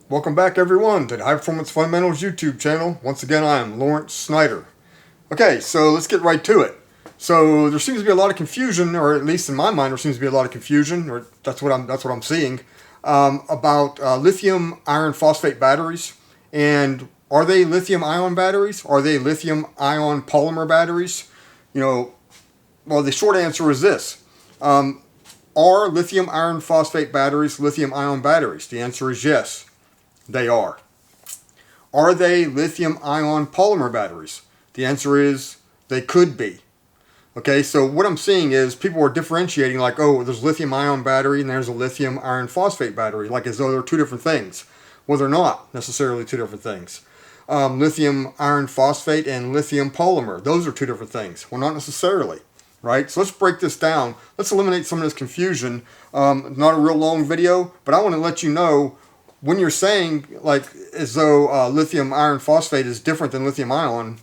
Welcome back everyone to the High Performance Fundamentals YouTube channel. Once again, I am Lawrence Snyder. Okay, so let's get right to it. So there seems to be a lot of confusion, or at least in my mind there seems to be a lot of confusion, or that's what I'm seeing, about lithium iron phosphate batteries. And are they lithium ion batteries? Are they lithium ion polymer batteries? Well, the short answer is this. Are lithium iron phosphate batteries lithium ion batteries? The answer is yes. They are. Are they lithium ion polymer batteries? The answer is they could be. Okay, so what I'm seeing is people are differentiating like, oh, there's a lithium ion battery and there's a lithium iron phosphate battery, like as though they're two different things. Well, they're not necessarily two different things. Lithium iron phosphate and lithium polymer, those are two different things. Well, not necessarily, right? So let's break this down. Let's eliminate some of this confusion. Not a real long video, but I want to let you know when you're saying like as though lithium iron phosphate is different than lithium ion,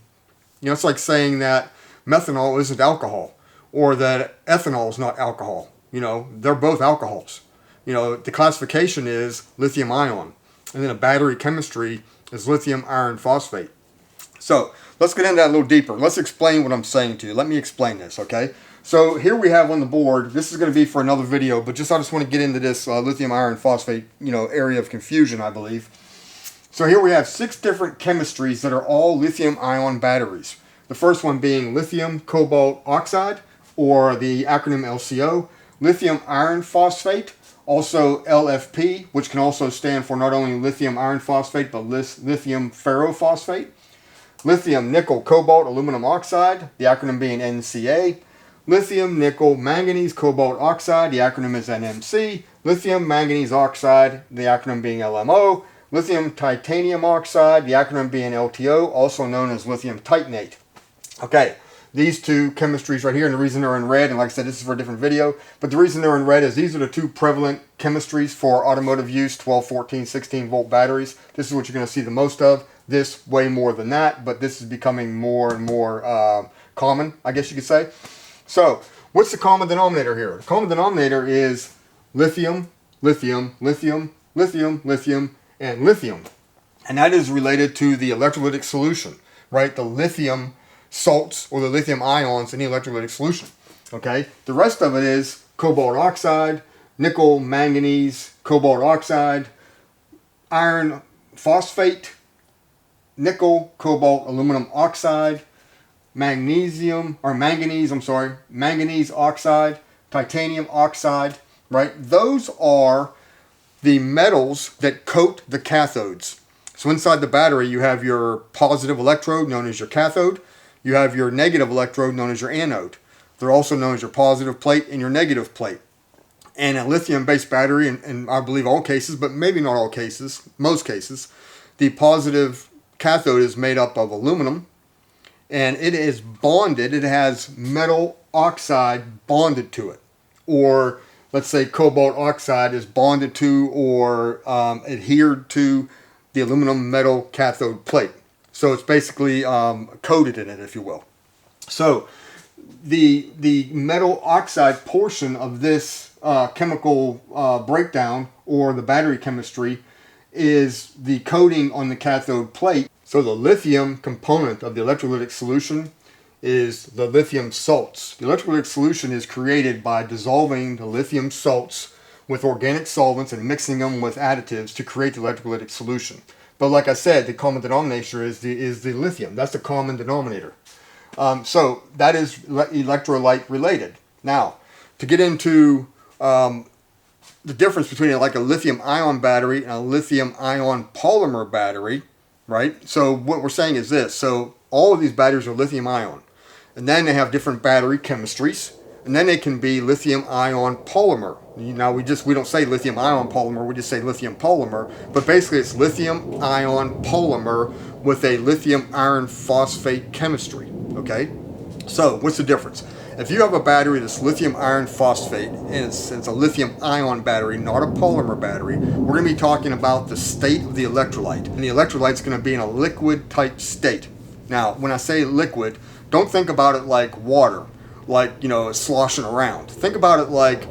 it's like saying that methanol isn't alcohol or that ethanol is not alcohol. They're both alcohols. The classification is lithium ion, and then a battery chemistry is lithium iron phosphate. So let's get into that a little deeper. Let's explain what I'm saying to you. Let me explain this, okay? So here we have on the board, this is going to be for another video, but I just want to get into this lithium iron phosphate, area of confusion, I believe. So here we have 6 different chemistries that are all lithium ion batteries. The first one being lithium cobalt oxide, or the acronym LCO, lithium iron phosphate, also LFP, which can also stand for not only lithium iron phosphate, but lithium ferrophosphate, lithium nickel cobalt aluminum oxide, the acronym being NCA, lithium nickel manganese cobalt oxide, the acronym is NMC, lithium manganese oxide, the acronym being LMO, lithium titanium oxide, the acronym being LTO, also known as lithium titanate. Okay, these two chemistries right here, and the reason they're in red, and like I said, this is for a different video, but the reason they're in red is these are the 2 prevalent chemistries for automotive use, 12, 14, 16 volt batteries. This is what you're going to see the most of. This way more than that, but this is becoming more and more common, I guess you could say. So, what's the common denominator here? The common denominator is lithium, lithium, lithium, lithium, lithium, and lithium. And that is related to the electrolytic solution, right? The lithium salts or the lithium ions in the electrolytic solution. Okay? The rest of it is cobalt oxide, nickel, manganese, cobalt oxide, iron phosphate, nickel, cobalt, aluminum oxide, manganese oxide, titanium oxide, right? Those are the metals that coat the cathodes. So inside the battery you have your positive electrode known as your cathode, you have your negative electrode known as your anode. They're also known as your positive plate and your negative plate. And a lithium-based battery, in I believe all cases, but maybe not all cases, most cases, the positive cathode is made up of aluminum, and it is bonded, it has metal oxide bonded to it. Or let's say cobalt oxide is bonded to or adhered to the aluminum metal cathode plate. So it's basically coated in it, if you will. So the metal oxide portion of this chemical breakdown, or the battery chemistry, is the coating on the cathode plate. So the lithium component of the electrolytic solution is the lithium salts. The electrolytic solution is created by dissolving the lithium salts with organic solvents and mixing them with additives to create the electrolytic solution. But like I said, the common denominator is the lithium. That's the common denominator. So that is electrolyte related. Now, to get into the difference between like a lithium ion battery and a lithium ion polymer battery, right? So what we're saying is this. So all of these batteries are lithium ion. And then they have different battery chemistries. And then they can be lithium ion polymer. Now we don't say lithium ion polymer, we just say lithium polymer. But basically it's lithium ion polymer with a lithium iron phosphate chemistry. Okay? So what's the difference? If you have a battery that's lithium iron phosphate, and it's a lithium ion battery, not a polymer battery, we're going to be talking about the state of the electrolyte. And the electrolyte's going to be in a liquid type state. Now, when I say liquid, don't think about it like water, like, sloshing around. Think about it like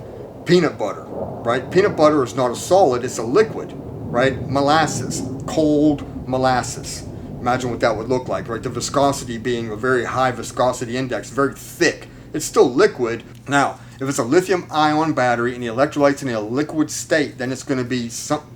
peanut butter, right? Peanut butter is not a solid, it's a liquid. right? Molasses, cold molasses. Imagine what that would look like, right? The viscosity being a very high viscosity index, very thick. It's still liquid. Now, if it's a lithium ion battery and the electrolyte's in a liquid state, then it's going to be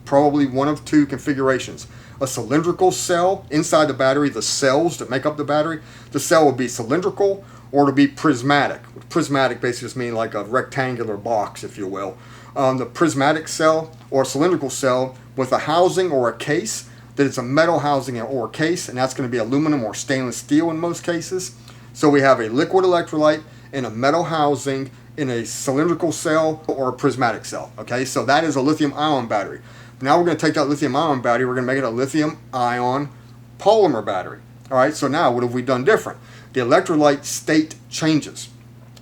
probably one of two configurations. A cylindrical cell inside the battery, the cells that make up the battery, the cell will be cylindrical or it'll be prismatic. Prismatic basically just means like a rectangular box, if you will. The prismatic cell or cylindrical cell with a housing or a case, that it's a metal housing or case, and that's going to be aluminum or stainless steel in most cases. So we have a liquid electrolyte in a metal housing in a cylindrical cell or a prismatic cell. Okay, so that is a lithium ion battery. Now we're going to take that lithium ion battery, we're going to make it a lithium ion polymer battery. All right, so now what have we done different? The electrolyte state changes.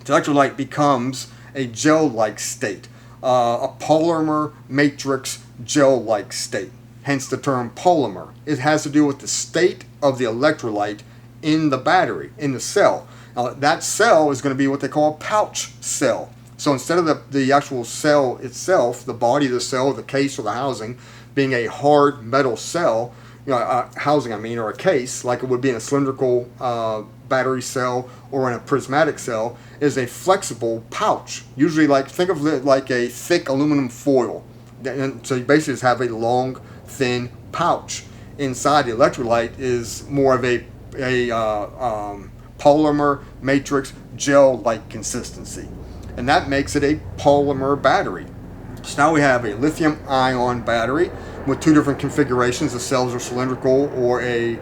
The electrolyte becomes a gel-like state, a polymer matrix gel-like state. Hence the term polymer. It has to do with the state of the electrolyte in the battery, in the cell. Now, that cell is going to be what they call a pouch cell. So instead of the actual cell itself, the body of the cell, the case or the housing, being a hard metal cell, housing or a case, like it would be in a cylindrical battery cell or in a prismatic cell, is a flexible pouch. Usually, think of it like a thick aluminum foil. And so you basically just have a long, thin pouch. Inside the electrolyte is more of a polymer matrix gel-like consistency, and that makes it a polymer battery. So now we have a lithium ion battery with two different configurations. The cells are cylindrical or a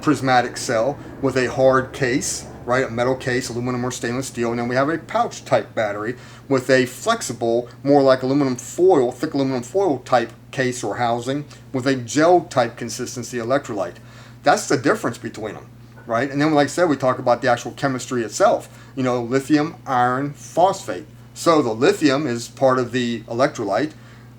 prismatic cell with a hard case, right, a metal case, aluminum or stainless steel, and then we have a pouch type battery with a flexible, more like aluminum foil, thick aluminum foil type case or housing with a gel type consistency electrolyte. That's the difference between them. Right? And then, like I said, we talk about the actual chemistry itself. Lithium iron phosphate. So the lithium is part of the electrolyte.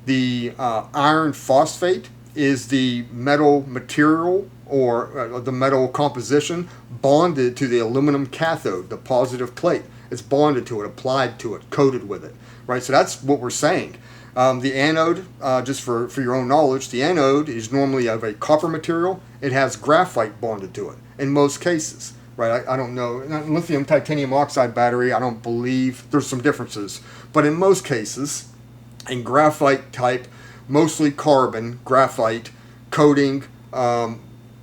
The iron phosphate is the metal material or the metal composition bonded to the aluminum cathode, the positive plate. It's bonded to it, applied to it, coated with it. Right? So that's what we're saying. The anode, just for your own knowledge, the anode is normally of a copper material. It has graphite bonded to it in most cases, right? I don't know. Lithium titanium oxide battery, I don't believe there's some differences. But in most cases, in graphite type, mostly carbon, graphite coating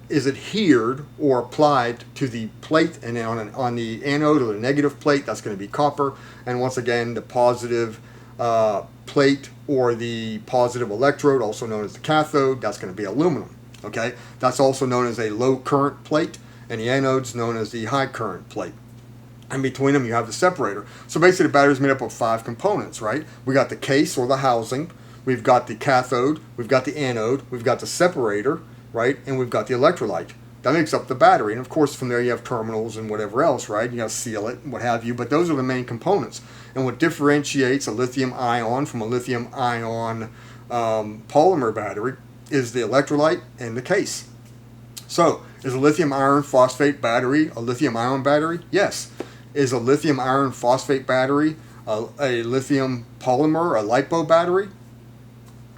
is adhered or applied to the plate, and then on the anode or the negative plate, that's going to be copper. And once again, the positive plate or the positive electrode, also known as the cathode, that's going to be aluminum. Okay, that's also known as a low current plate, and the anode's known as the high current plate. And between them, you have the separator. So basically, the battery is made up of 5 components, right? We got the case or the housing, we've got the cathode, we've got the anode, we've got the separator, right? And we've got the electrolyte. That makes up the battery. And of course, from there, you have terminals and whatever else, right? You got to seal it and what have you. But those are the main components. And what differentiates a lithium ion from a lithium ion polymer battery is the electrolyte and the case. So, is a lithium iron phosphate battery a lithium ion battery? Yes. Is a lithium iron phosphate battery a lithium polymer, a LiPo battery?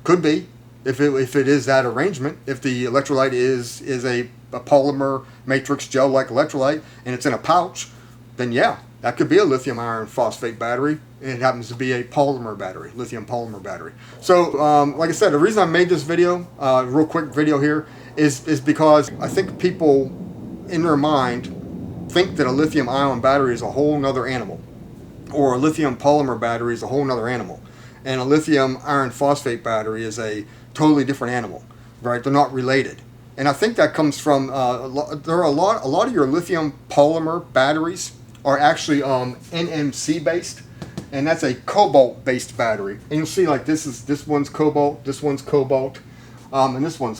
Could be, if it is that arrangement. If the electrolyte is a polymer matrix gel-like electrolyte and it's in a pouch, then yeah, that could be a lithium iron phosphate battery. It happens to be a polymer battery, lithium polymer battery. So, like I said, the reason I made this video, real quick video here, is because I think people in their mind think that a lithium ion battery is a whole nother animal, or a lithium polymer battery is a whole nother animal, and a lithium iron phosphate battery is a totally different animal, right? They're not related. And I think that comes from, there are a lot of your lithium polymer batteries are actually NMC based, and that's a cobalt based battery. And you'll see like this one's cobalt, and this one's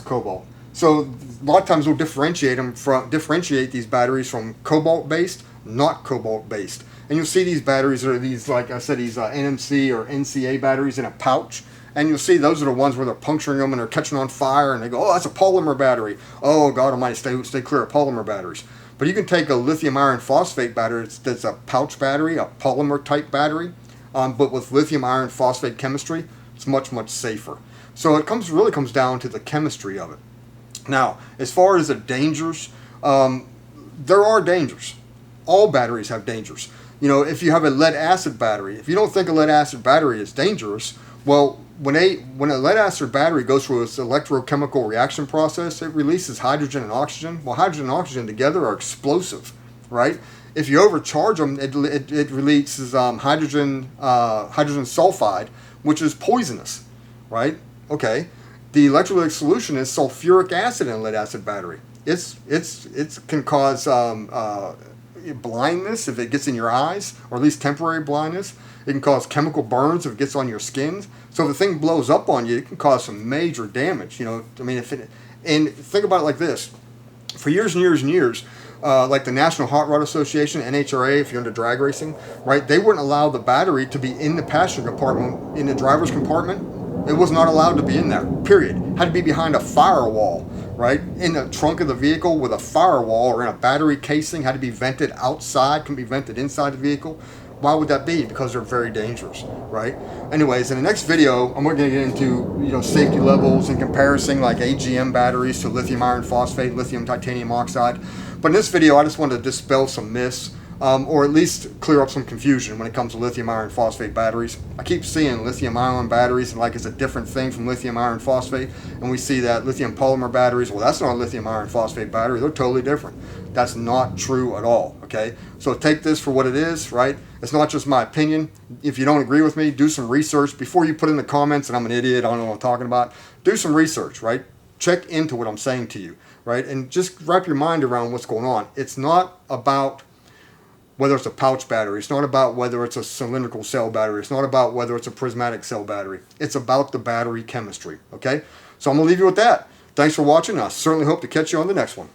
cobalt. So a lot of times we'll differentiate these batteries from cobalt based, not cobalt based. And you'll see these batteries are these, like I said, these NMC or NCA batteries in a pouch. And you'll see those are the ones where they're puncturing them and they're catching on fire, and they go, oh, that's a polymer battery. Oh, God almighty, stay clear of polymer batteries. But you can take a lithium iron phosphate battery that's a pouch battery, a polymer type battery, but with lithium iron phosphate chemistry, it's much, much safer. So it really comes down to the chemistry of it. Now, as far as the dangers, there are dangers. All batteries have dangers. You know, if you have a lead acid battery, if you don't think a lead acid battery is dangerous, well, when a lead acid battery goes through its electrochemical reaction process, it releases hydrogen and oxygen. Well, hydrogen and oxygen together are explosive, right? If you overcharge them, it releases hydrogen sulfide, which is poisonous, right? Okay. The electrolytic solution is sulfuric acid in a lead acid battery. It can cause blindness if it gets in your eyes, or at least temporary blindness. It can cause chemical burns if it gets on your skin. So if the thing blows up on you, it can cause some major damage. You know, I mean, and think about it like this: for years and years and years, like the National Hot Rod Association, NHRA, if you're into drag racing, right? They wouldn't allow the battery to be in the passenger compartment, in the driver's compartment. It was not allowed to be in there, period. Had to be behind a firewall, right? In the trunk of the vehicle with a firewall, or in a battery casing, had to be vented outside, couldn't be vented inside the vehicle. Why would that be? Because they're very dangerous, right? Anyways, in the next video, I'm going to get into, you know, safety levels and comparison like AGM batteries to lithium iron phosphate, lithium titanium oxide. But in this video, I just wanted to dispel some myths, or at least clear up some confusion when it comes to lithium iron phosphate batteries. I keep seeing lithium ion batteries and like it's a different thing from lithium iron phosphate, and we see that lithium polymer batteries, well, that's not a lithium iron phosphate battery, they're totally different. That's not true at all, okay? So take this for what it is, right? It's not just my opinion. If you don't agree with me, do some research before you put in the comments and I'm an idiot, I don't know what I'm talking about. Do some research, right? Check into what I'm saying to you, right? And just wrap your mind around what's going on. It's not about whether it's a pouch battery. It's not about whether it's a cylindrical cell battery. It's not about whether it's a prismatic cell battery. It's about the battery chemistry, okay? So I'm going to leave you with that. Thanks for watching. I certainly hope to catch you on the next one.